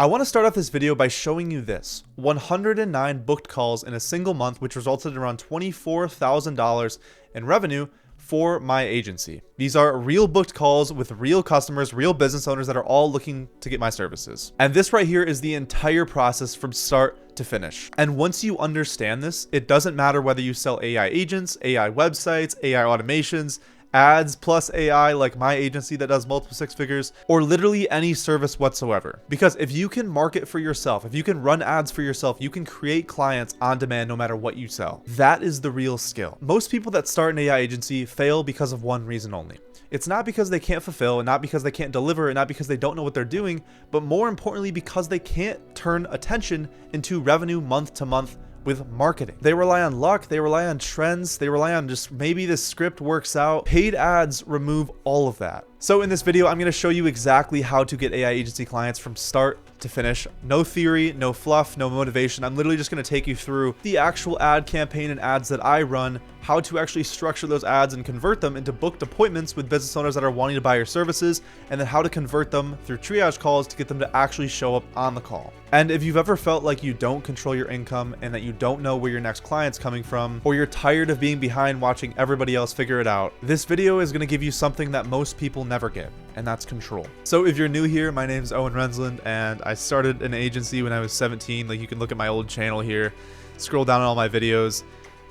I want to start off this video by showing you this: 109 booked calls in a single month, which resulted in around $24,000 in revenue for my agency. These are real booked calls with real customers, real business owners that are all looking to get my services. And this right here is the entire process from start to finish. And once you understand this, it doesn't matter whether you sell AI agents, AI websites, AI automations, ads plus AI like my agency that does multiple six figures, or literally any service whatsoever. Because if you can market for yourself, if you can run ads for yourself, you can create clients on demand no matter what you sell. That is the real skill. Most people that start an AI agency fail because of one reason only. It's not because they can't fulfill, and not because they can't deliver, and not because they don't know what they're doing, but more importantly because they can't turn attention into revenue month to month with marketing. They rely on luck, they rely on trends, they rely on just maybe this script works out. Paid ads remove all of that. So in this video, I'm going to show you exactly how to get AI agency clients from start to finish. No theory, no fluff, no motivation. I'm literally just going to take you through the actual ad campaign and ads that I run, how to actually structure those ads and convert them into booked appointments with business owners that are wanting to buy your services, and then how to convert them through triage calls to get them to actually show up on the call. And if you've ever felt like you don't control your income and that you don't know where your next client's coming from, or you're tired of being behind watching everybody else figure it out, this video is going to give you something that most people never get, and that's control. So if you're new here, my name is Owen Rensland, and I started an agency when I was 17. Like, you can look at my old channel here, scroll down on all my videos,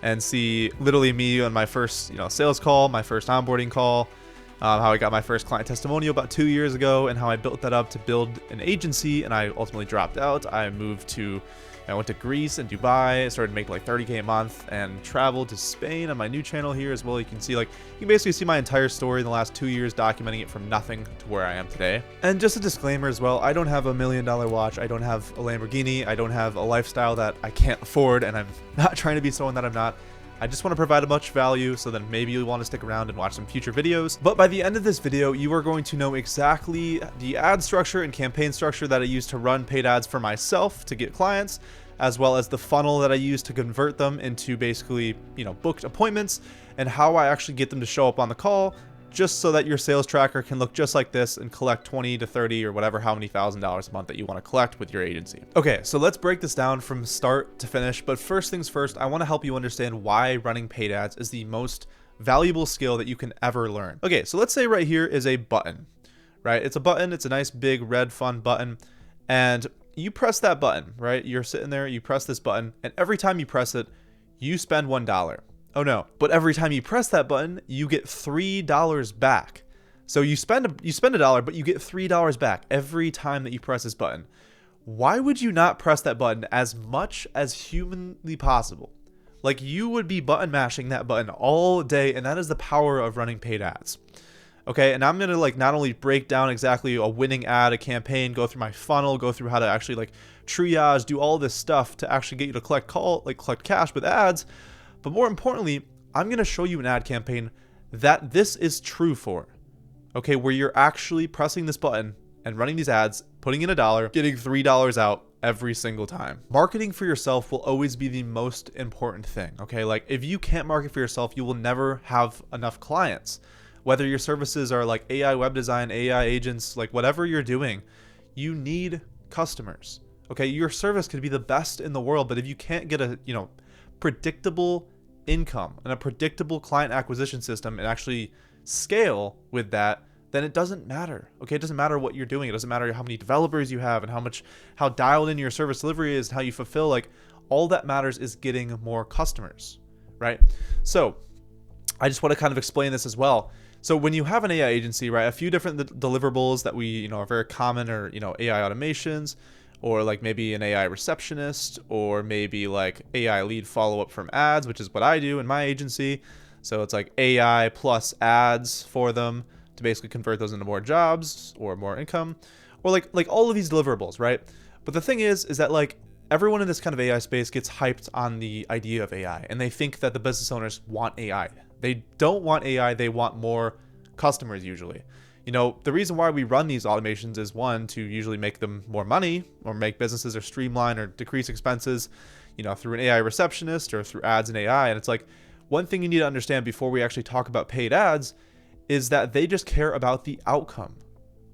and see literally me on my first sales call, my first onboarding call, how I got my first client testimonial about 2 years ago, and how I built that up to build an agency. And I ultimately dropped out. I went to Greece and Dubai. I started making like 30K a month and traveled to Spain on my new channel here as well. You can see, you can basically see my entire story in the last 2 years, documenting it from nothing to where I am today. And just a disclaimer as well, I don't have $1 million watch. I don't have a Lamborghini. I don't have a lifestyle that I can't afford, and I'm not trying to be someone that I'm not. I just want to provide a much value, so then maybe you'll want to stick around and watch some future videos. But by the end of this video, you are going to know exactly the ad structure and campaign structure that I use to run paid ads for myself to get clients, as well as the funnel that I use to convert them into basically, booked appointments, and how I actually get them to show up on the call, just so that your sales tracker can look just like this and collect 20 to 30 or whatever, how many $1,000s a month that you want to collect with your agency. Okay, so let's break this down from start to finish. But first things first, I want to help you understand why running paid ads is the most valuable skill that you can ever learn. Okay, so let's say right here is a button, right? It's a button. It's a nice big red fun button, and you press that button, right? You're sitting there, you press this button, and every time you press it, you spend $1. Oh no, but every time you press that button, you get $3 back. So you spend $1, but you get $3 back every time that you press this button. Why would you not press that button as much as humanly possible? Like, you would be button mashing that button all day, and that is the power of running paid ads. Okay, and I'm gonna not only break down exactly a winning ad, a campaign, go through my funnel, go through how to actually triage, do all this stuff to actually get you to collect cash with ads. But more importantly, I'm going to show you an ad campaign that this is true for. Okay, where you're actually pressing this button and running these ads, putting in $1, getting $3 out every single time. Marketing for yourself will always be the most important thing. Okay, if you can't market for yourself, you will never have enough clients. Whether your services are like AI web design, AI agents, whatever you're doing, you need customers. Okay, your service could be the best in the world, but if you can't get a predictable income and a predictable client acquisition system and actually scale with that, then it doesn't matter. Okay, it doesn't matter what you're doing. It doesn't matter how many developers you have and how dialed in your service delivery is and how you fulfill. All that matters is getting more customers, right? So I just want to kind of explain this as well. So when you have an AI agency, right, a few different deliverables that we are very common are AI automations, or maybe an AI receptionist, or maybe AI lead follow-up from ads, which is what I do in my agency. So it's AI plus ads for them to basically convert those into more jobs or more income, or all of these deliverables, right? But the thing is that everyone in this kind of AI space gets hyped on the idea of AI, and they think that the business owners want AI. They don't want AI, they want more customers usually. The reason why we run these automations is, one, to usually make them more money, or make businesses or streamline or decrease expenses, through an AI receptionist or through ads and AI. And it's one thing you need to understand before we actually talk about paid ads is that they just care about the outcome.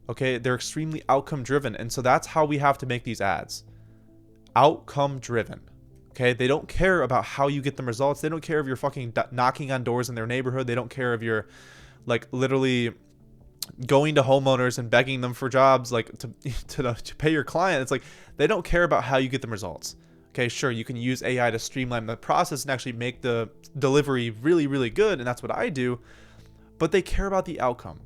Okay, they're extremely outcome driven. And so that's how we have to make these ads. Outcome driven. Okay, they don't care about how you get them results. They don't care if you're fucking knocking on doors in their neighborhood. They don't care if you're like literally going to homeowners and begging them for jobs, like to pay your client. It's like they don't care about how you get them results. Okay, sure, you can use AI to streamline the process and actually make the delivery really, really good, and that's what I do, but they care about the outcome.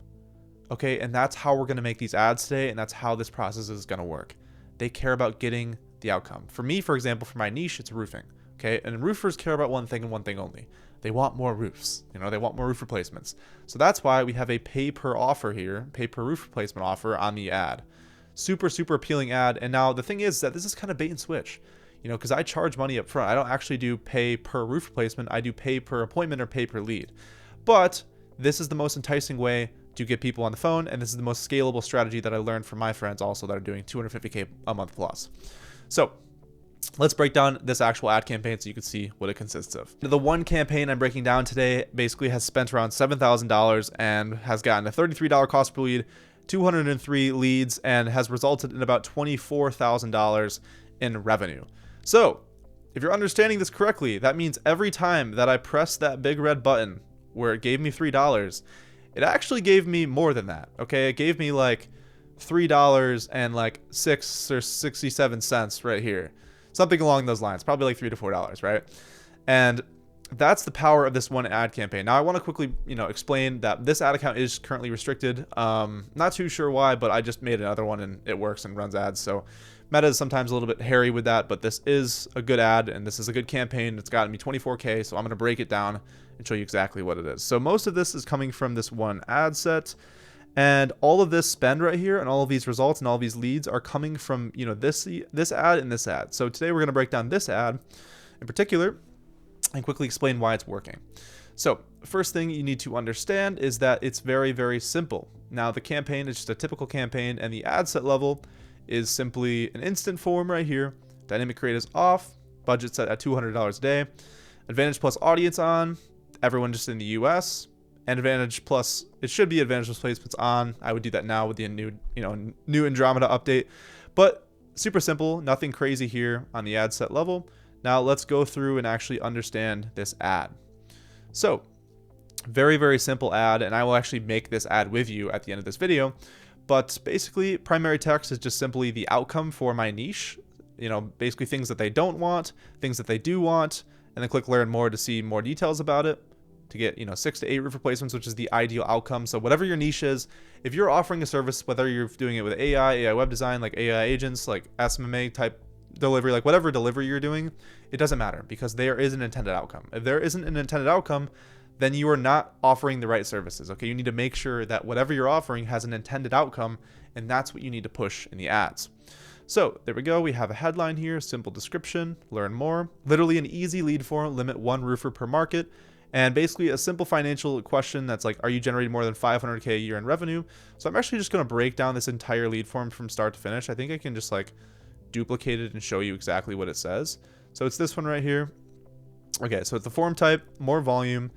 Okay, and that's how we're going to make these ads today, and that's how this process is going to work. They care about getting the outcome. For me, for example, for my niche, it's roofing. Okay, and roofers care about one thing and one thing only. They want more roofs. You know, they want more roof replacements. So that's why we have a pay per offer here, pay per roof replacement offer on the ad. Super, super appealing ad. And now the thing is that this is kind of bait and switch. You know, because I charge money up front. I don't actually do pay per roof replacement. I do pay per appointment or pay per lead. But this is the most enticing way to get people on the phone, and this is the most scalable strategy that I learned from my friends also that are doing 250K a month plus. So let's break down this actual ad campaign so you can see what it consists of. The one campaign I'm breaking down today basically has spent around $7,000 and has gotten a $33 cost per lead, 203 leads, and has resulted in about $24,000 in revenue. So if you're understanding this correctly, that means every time that I press that big red button where it gave me $3, it actually gave me more than that. Okay, it gave me like $3 and like 6 or 67 cents right here, something along those lines, probably like $3 to $4, right? And that's the power of this one ad campaign. Now I want to quickly, explain that this ad account is currently restricted. Not too sure why, but I just made another one and it works and runs ads. So Meta is sometimes a little bit hairy with that, but this is a good ad and this is a good campaign. It's gotten me 24K, so I'm going to break it down and show you exactly what it is. So most of this is coming from this one ad set, and all of this spend right here and all of these results and all of these leads are coming from, this ad and this ad. So today we're going to break down this ad in particular and quickly explain why it's working. So first thing you need to understand is that it's very, very simple. Now the campaign is just a typical campaign, and the ad set level is simply an instant form right here. Dynamic create is off, budget set at $200 a day, Advantage plus audience on, everyone just in the US, and Advantage plus, it should be Advantage plus placements on. I would do that now with the new Andromeda update, but super simple, nothing crazy here on the ad set level. Now let's go through and actually understand this ad. So very, very simple ad, and I will actually make this ad with you at the end of this video. But basically, primary text is just simply the outcome for my niche. Basically things that they don't want, things that they do want, and then click learn more to see more details about it, to get 6 to 8 roof replacements, which is the ideal outcome. So whatever your niche is, if you're offering a service, whether you're doing it with AI web design, like AI agents, like SMMA type delivery, like whatever delivery you're doing, it doesn't matter, because there is an intended outcome. If there isn't an intended outcome, then you are not offering the right services. Okay, you need to make sure that whatever you're offering has an intended outcome, and that's what you need to push in the ads. So there we go. We have a headline here, simple description, learn more, literally an easy lead form, limit 1 roofer per market, and basically a simple financial question that's like, are you generating more than 500K a year in revenue? So I'm actually just going to break down this entire lead form from start to finish. I think I can just like duplicate it and show you exactly what it says. So it's this one right here. Okay, so it's the form type, more volume,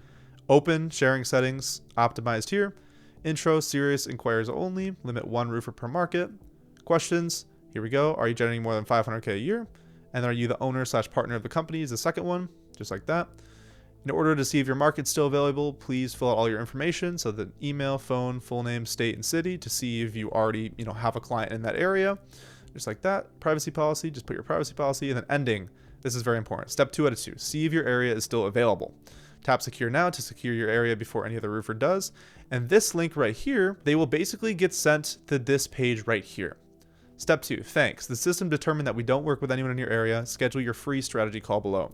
open, sharing settings, optimized here, intro, serious inquiries only, limit 1 roofer per market, questions, here we go, are you generating more than 500K a year, and are you the owner / partner of the company is the second one, just like that. In order to see if your market's still available, please fill out all your information, so the email, phone, full name, state, and city, to see if you already have a client in that area, just like that. Privacy policy, just put your privacy policy, and then ending, this is very important, step 2 out of 2, see if your area is still available. Tap secure now to secure your area before any other roofer does. And this link right here, they will basically get sent to this page right here. Step 2, thanks. The system determined that we don't work with anyone in your area. Schedule your free strategy call below.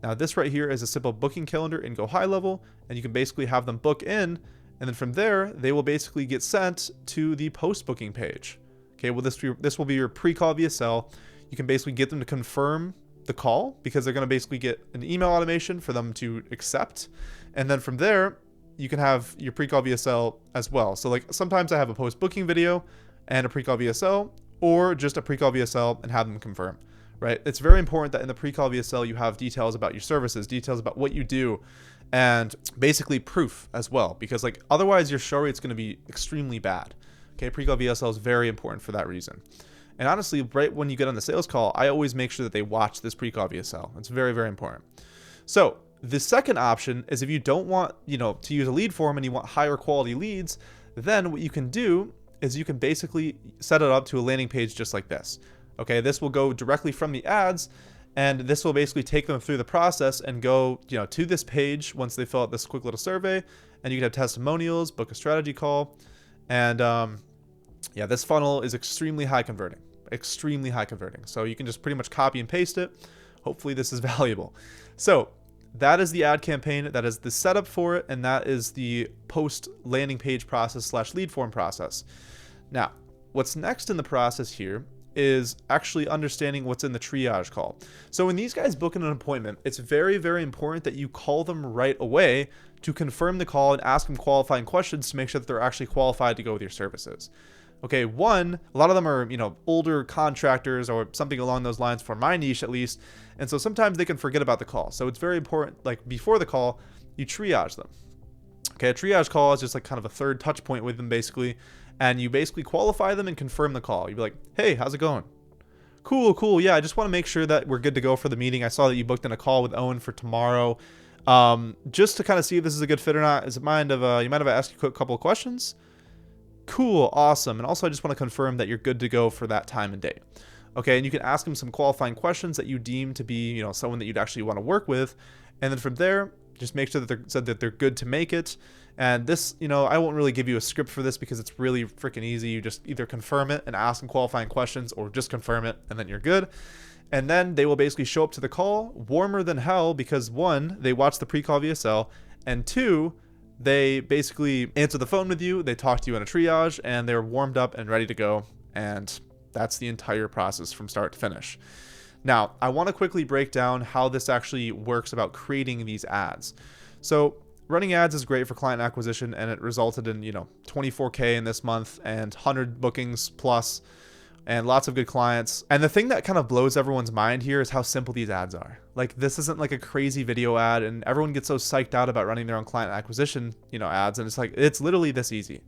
Now this right here is a simple booking calendar in GoHighLevel, and you can basically have them book in, and then from there, they will basically get sent to the post booking page. Okay, well this will be your pre-call VSL. You can basically get them to confirm the call, because they're going to basically get an email automation for them to accept, and then from there you can have your pre-call VSL as well. So like sometimes I have a post booking video and a pre-call VSL, or just a pre-call VSL and have them confirm, right? It's very important that in the pre-call VSL you have details about your services, details about what you do, and basically proof as well, because like otherwise your show rate's going to be extremely bad. Okay, pre-call VSL is very important for that reason. And honestly, right when you get on the sales call, I always make sure that they watch this pre-call VSL. It's very, very important. So the second option is if you don't want, to use a lead form and you want higher quality leads, then what you can do is you can basically set it up to a landing page just like this. Okay, this will go directly from the ads, and this will basically take them through the process and go, to this page once they fill out this quick little survey, and you can have testimonials, book a strategy call, and yeah, this funnel is extremely high converting. So you can just pretty much copy and paste it. Hopefully this is valuable. So that is the ad campaign. That is the setup for it. And that is the post landing page process / lead form process. Now, what's next in the process here is actually understanding what's in the triage call. So when these guys book an appointment, it's very, very important that you call them right away to confirm the call and ask them qualifying questions to make sure that they're actually qualified to go with your services. Okay, a lot of them are, older contractors or something along those lines for my niche at least. And so sometimes they can forget about the call. So it's very important, like before the call, you triage them. Okay, a triage call is just like kind of a third touch point with them basically. And you basically qualify them and confirm the call. You'd be like, hey, how's it going? Cool. Yeah, I just want to make sure that we're good to go for the meeting. I saw that you booked in a call with Owen for tomorrow. Just to kind of see if this is a good fit or not. You mind if I ask you a couple of questions? Cool, awesome. And also I just want to confirm that you're good to go for that time and date. Okay, and you can ask them some qualifying questions that you deem to be, someone that you'd actually want to work with. And then from there, just make sure that they're good to make it. And this, I won't really give you a script for this because it's really freaking easy. You just either confirm it and ask them qualifying questions, or just confirm it and then you're good. And then they will basically show up to the call warmer than hell because 1, they watch the pre-call VSL, and 2, they basically answer the phone with you, they talk to you in a triage, and they're warmed up and ready to go. And that's the entire process from start to finish. Now, I want to quickly break down how this actually works about creating these ads. So running ads is great for client acquisition, and it resulted in, $24K in this month and 100 bookings plus and lots of good clients. And the thing that kind of blows everyone's mind here is how simple these ads are. Like, this isn't like a crazy video ad, and everyone gets so psyched out about running their own client acquisition, ads. And it's literally this easy.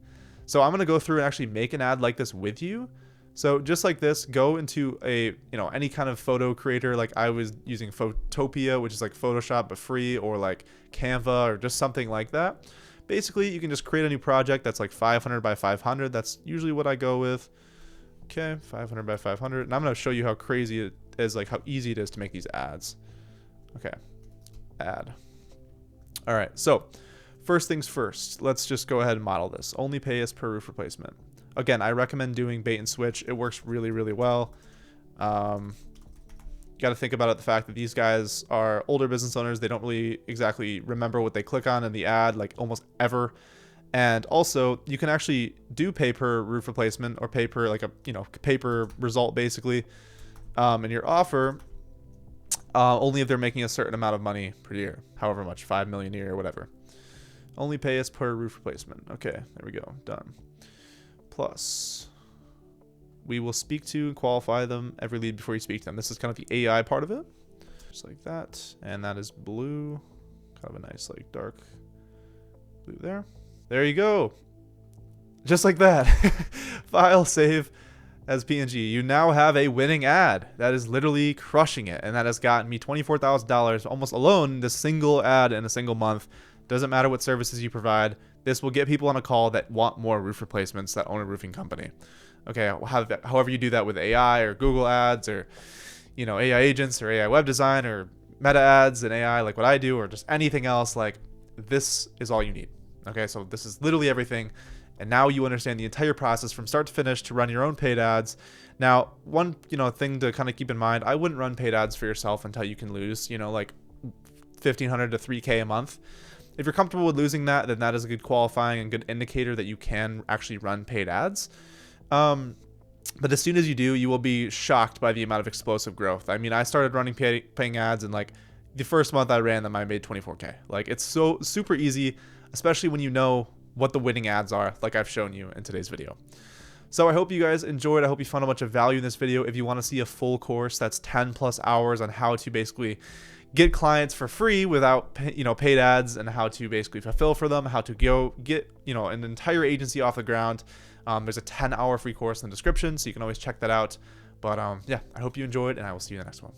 So I'm going to go through and actually make an ad like this with you. So just like this, go into any kind of photo creator. Like I was using Photopia, which is like Photoshop, but free, or like Canva, or just something like that. Basically, you can just create a new project that's like 500 by 500. That's usually what I go with. Okay, 500 by 500. And I'm going to show you how crazy it is, like how easy it is to make these ads. Okay, ad. All right, so first things first, let's just go ahead and model this. Only pay us per roof replacement. Again, I recommend doing bait and switch. It works really, really well. You got to think about it, the fact that these guys are older business owners. They don't really exactly remember what they click on in the ad, like almost ever. And also, you can actually do pay per roof replacement, or pay per like a pay per result basically in your offer, only if they're making a certain amount of money per year, however much, 5 million a year or whatever. Only pay us per roof replacement. Okay, there we go, done. Plus, we will speak to and qualify them every lead before you speak to them. This is kind of the AI part of it, just like that. And that is blue, kind of a nice like dark blue there. There you go. Just like that. File, save as PNG. You now have a winning ad. That is literally crushing it. And that has gotten me $24,000 almost alone, this single ad in a single month. Doesn't matter what services you provide. This will get people on a call that want more roof replacements, that own a roofing company. Okay, however you do that with AI or Google ads, or AI agents, or AI web design, or meta ads and AI like what I do, or just anything else, like this is all you need. Okay, so this is literally everything. And now you understand the entire process from start to finish to run your own paid ads. Now, one thing to kind of keep in mind, I wouldn't run paid ads for yourself until you can lose, like $1,500 to $3K a month. If you're comfortable with losing that, then that is a good qualifying and good indicator that you can actually run paid ads. But as soon as you do, you will be shocked by the amount of explosive growth. I mean, I started running paying ads, and like the first month I ran them, I made 24K. Like, it's so super easy, especially when you know what the winning ads are, like I've shown you in today's video. So I hope you guys enjoyed. I hope you found a bunch of value in this video. If you want to see a full course that's 10+ hours on how to basically get clients for free without paid ads, and how to basically fulfill for them, how to go get an entire agency off the ground, There's a 10-hour free course in the description, so you can always check that out. But yeah, I hope you enjoyed, and I will see you in the next one.